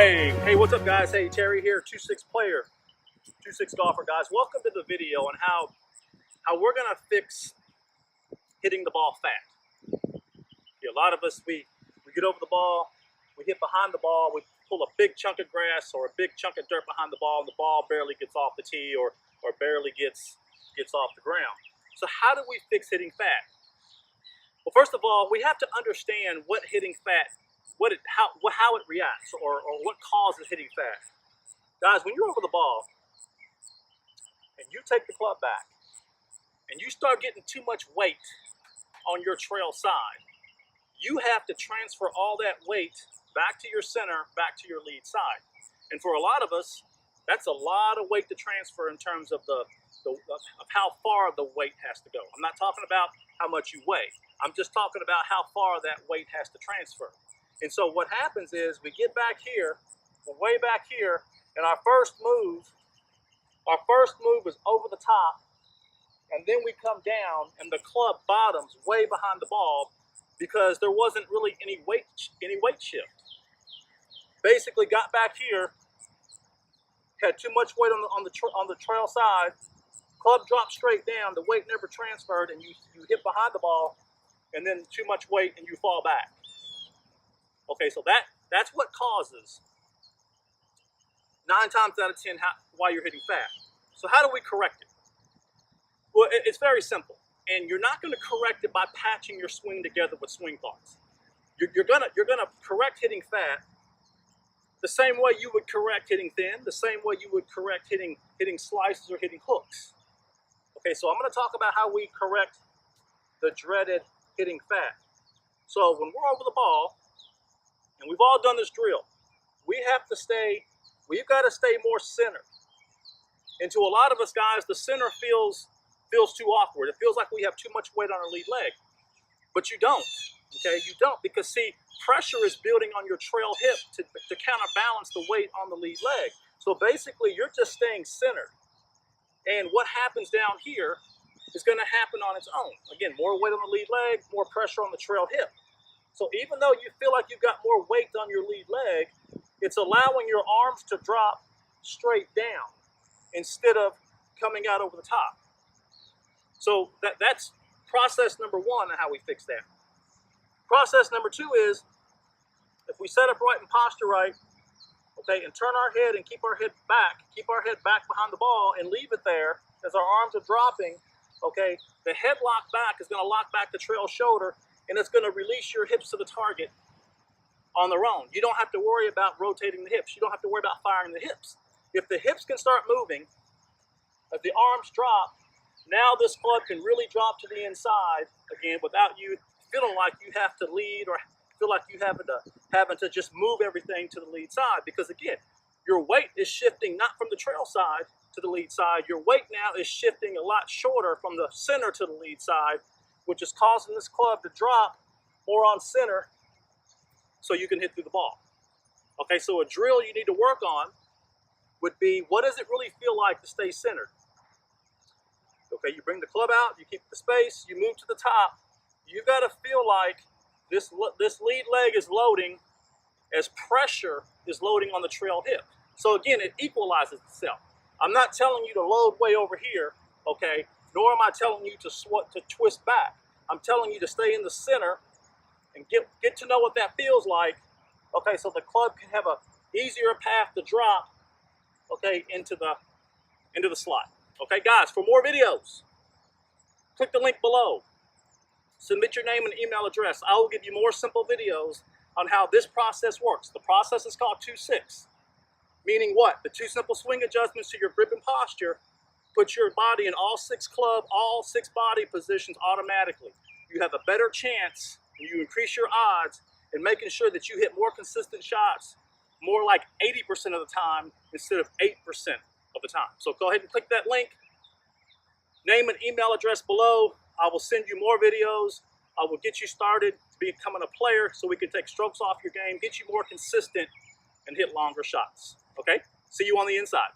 Hey, what's up, guys? Hey, Terry here, 2-6 player, 2-6 golfer, guys. Welcome to the video on how we're gonna fix hitting the ball fat. A lot of us, we get over the ball, we hit behind the ball, we pull a big chunk of grass or a big chunk of dirt behind the ball, and the ball barely gets off the tee or barely gets off the ground. So how do we fix hitting fat? Well, first of all, we have to understand what hitting fat, how it reacts, or what causes hitting fat. Guys, when you're over the ball and you take the club back and you start getting too much weight on your trail side, you have to transfer all that weight back to your center, back to your lead side. And for a lot of us, that's a lot of weight to transfer in terms of of how far the weight has to go. I'm not talking about how much you weigh. I'm just talking about how far that weight has to transfer. And so what happens is we get back here, we're way back here, and our first move is over the top, and then we come down and the club bottoms way behind the ball because there wasn't really any weight shift. Basically got back here, had too much weight on the trail side, club dropped straight down, the weight never transferred, and you hit behind the ball, and then too much weight and you fall back. Okay, so that's what causes 9 times out of 10 why you're hitting fat. So how do we correct it? Well, it's very simple, and you're not going to correct it by patching your swing together with swing thoughts. You're gonna correct hitting fat the same way you would correct hitting thin, the same way you would correct hitting slices or hitting hooks. Okay, so I'm going to talk about how we correct the dreaded hitting fat. So when we're over the ball, and we've all done this drill, we've got to stay more centered. And to a lot of us guys, the center feels too awkward. It feels like we have too much weight on our lead leg. But you don't, okay? You don't, because see, pressure is building on your trail hip to counterbalance the weight on the lead leg. So basically, you're just staying centered. And what happens down here is gonna happen on its own. Again, more weight on the lead leg, more pressure on the trail hip. So even though you feel like you've got more weight on your lead leg, it's allowing your arms to drop straight down instead of coming out over the top. So that's process number 1 on how we fix that. Process number 2 is, if we set up right and posture right, okay, and turn our head and keep our head back behind the ball and leave it there as our arms are dropping, okay, the head lock back is gonna lock back the trail shoulder, and it's going to release your hips to the target on their own. You don't have to worry about rotating the hips. You don't have to worry about firing the hips. If the hips can start moving, if the arms drop, now this club can really drop to the inside again without you feeling like you have to lead or feel like you having to just move everything to the lead side. Because again, your weight is shifting not from the trail side to the lead side. Your weight now is shifting a lot shorter from the center to the lead side, which is causing this club to drop more on center so you can hit through the ball. Okay, so a drill you need to work on would be, what does it really feel like to stay centered? Okay, you bring the club out, you keep the space, you move to the top. You got to feel like this lead leg is loading as pressure is loading on the trail hip. So again, it equalizes itself. I'm not telling you to load way over here, okay? Nor am I telling you to twist back. I'm telling you to stay in the center and get to know what that feels like. Okay, so the club can have a easier path to drop, okay, into the slot. Okay, guys, for more videos, click the link below. Submit your name and email address. I will give you more simple videos on how this process works. The process is called 2-6, meaning what? The 2 simple swing adjustments to your grip and posture put your body in all 6 body positions automatically. You have a better chance, and you increase your odds in making sure that you hit more consistent shots, more like 80% of the time instead of 8% of the time. So go ahead and click that link. Name and email address below. I will send you more videos. I will get you started to becoming a player so we can take strokes off your game, get you more consistent, and hit longer shots. Okay? See you on the inside.